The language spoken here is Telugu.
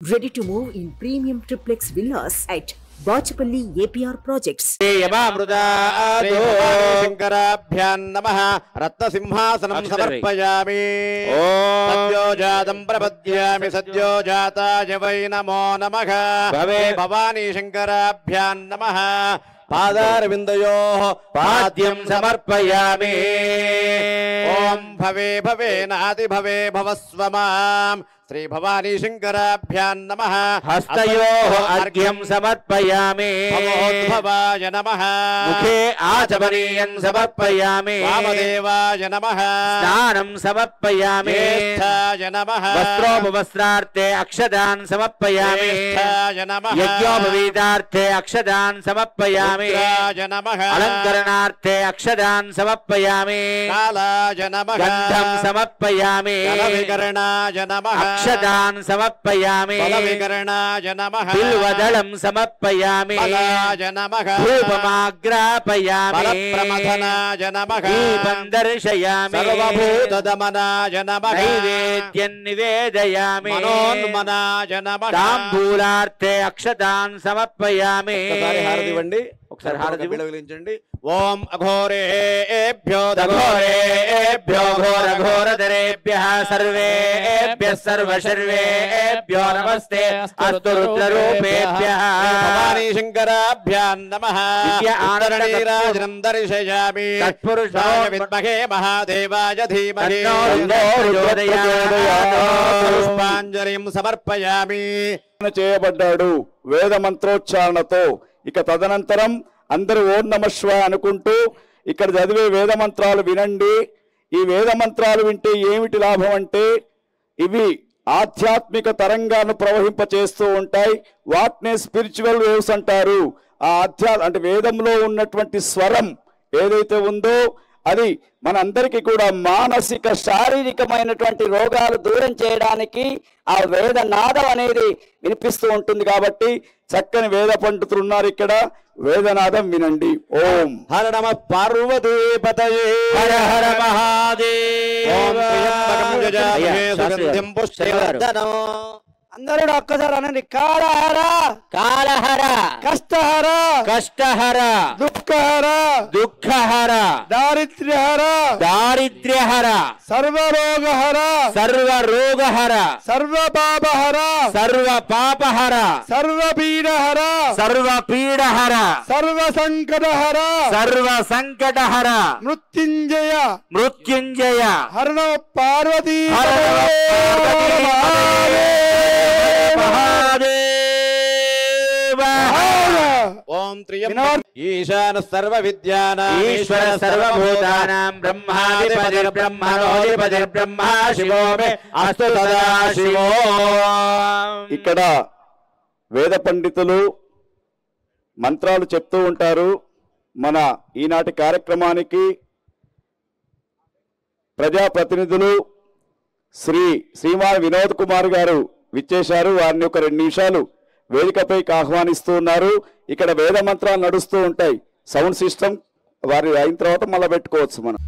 Ready to move in premium triplex villas at Bachapalli APR Projects. शंकराभ्यां नमः रत्नसिंहासनं समर्पयामि सद्योजातं प्रपद्यामि सद्योजाताय वै नमो नमः भवे भवानी शंकराभ्यां नमः पादारविन्दयोः पाद्यं समर्पयामि ओम भवे भवे नादि भवे भवस्व मां श्री भवानी शंकराभ्यां नमः हस्तयोः अर्घ्यं समर्पयामि भवोद्भवाय नमः मुखे आचमनीयं समर्पयामि वामदेवाय नमः स्नानं समर्पयामि ज्येष्ठाय नमः वस्त्रोपवस्त्रार्थे अक्षदान् समर्पयामि ज्येष्ठाय नमः यज्ञोपवीतार्थे अक्षदान् समर्पयामि रुद्राय नमः अलङ्करणार्थे अक्षदान् समर्पयामि कालाय नमः गन्धं समर्पयामि जलविकरणाय नमः अक्षदान् समर्पयामि बलविकरणाय नमः बिल्वदलं समर्पयामि बलाय नमः धूपमाग्रापयामि बलप्रमथनाय नमः दीपं दर्शयामि सर्वभूतदमनाय नमः नैवेद्यं निवेदयामि मनोन्मनाय नमः ताम्बूलार्थे अक्षतान् समर्पयामि ఒకసారి హారతి ఇవ్వండి ఒకసారి హారతి వెలిగించండి ఓం అఘోరేభ్యో दघोरेभ्यो घोरघोरधरेभ्यः सर्वेभ्यः सर्वशर्वेभ्यो नमस्ते अस्तु रुद्ररूपेभ्यः भवानी शंकराभ्यां नमः आनरणीराजनं दर्शयामि तत्पुरुषाय विद्महे महादेवाय धीमहि पुष्पाञ्जलिं समर्पयामि చేయబడ్డాడు వేద మంత్రోచ్చారణతో ఇక తదనంతరం అందరూ ఓం నమః శివాయ అనుకుంటూ ఇక్కడ చదివే వేద మంత్రాలు వినండి ఈ వేద మంత్రాలు వింటే ఏమిటి లాభం అంటే ఇవి ఆధ్యాత్మిక తరంగాలను ప్రవహింప చేస్తూ ఉంటాయి వాటినే స్పిరిచువల్ వేవ్స్ అంటారు ఆ అంటే వేదంలో ఉన్నటువంటి స్వరం ఏదైతే ఉందో అది మనందరికీ కూడా మానసిక శారీరకమైనటువంటి రోగాలు దూరం చేయడానికి ఆ వేద నాదం అనేది వినిపిస్తూ ఉంటుంది కాబట్టి చక్కని వేద పండితులు ఉన్నారు ఇక్కడ వేదనాదం వినండి ఓం హర నమ పార్వతీపతయే హర హర మహాదేవ ఓం త్ర్యంబకం యజామహే సుగంధిం పుష్టివర్ధనం అందరూ ఒక్కసారి అనండి కాలహర కాలహర కష్టహర కష్టహర దుఃఖహర దుఃఖహర దారిద్ర్యహర దారిద్ర్యహర సర్వరోగహర సర్వరోగహర సర్వపాపహర సర్వపాపహర సర్వపీడహర సర్వపీడహర సర్వసంకటహర సర్వసంకటహర మృత్యుంజయ మృత్యుంజయ హర నమ పార్వతీ హర నమ మహాదేవ ఓం త్ర్యంబకం ఈశాన సర్వ విద్యానాం ఈశ్వర సర్వభూతానాం బ్రహ్మాధిపతిర్బ్రహ్మణోధిపతిర్బ్రహ్మ శివో మే అస్తు సదాశివో ఇక్కడ వేద పండితులు మంత్రాలు చెప్తూ ఉంటారు మన ఈనాటి కార్యక్రమానికి ప్రజాప్రతినిధులు శ్రీమాన్ వినోద్ కుమార్ గారు విచ్చేశారు వారిని ఒక 2 నిమిషాలు వేదికపైకి ఆహ్వానిస్తూ ఉన్నారు ఇక్కడ వేద మంత్రాలు నడుస్తూ ఉంటాయి సౌండ్ సిస్టమ్ వారి అయిన తర్వాత మళ్ళీ పెట్టుకోవచ్చు మనం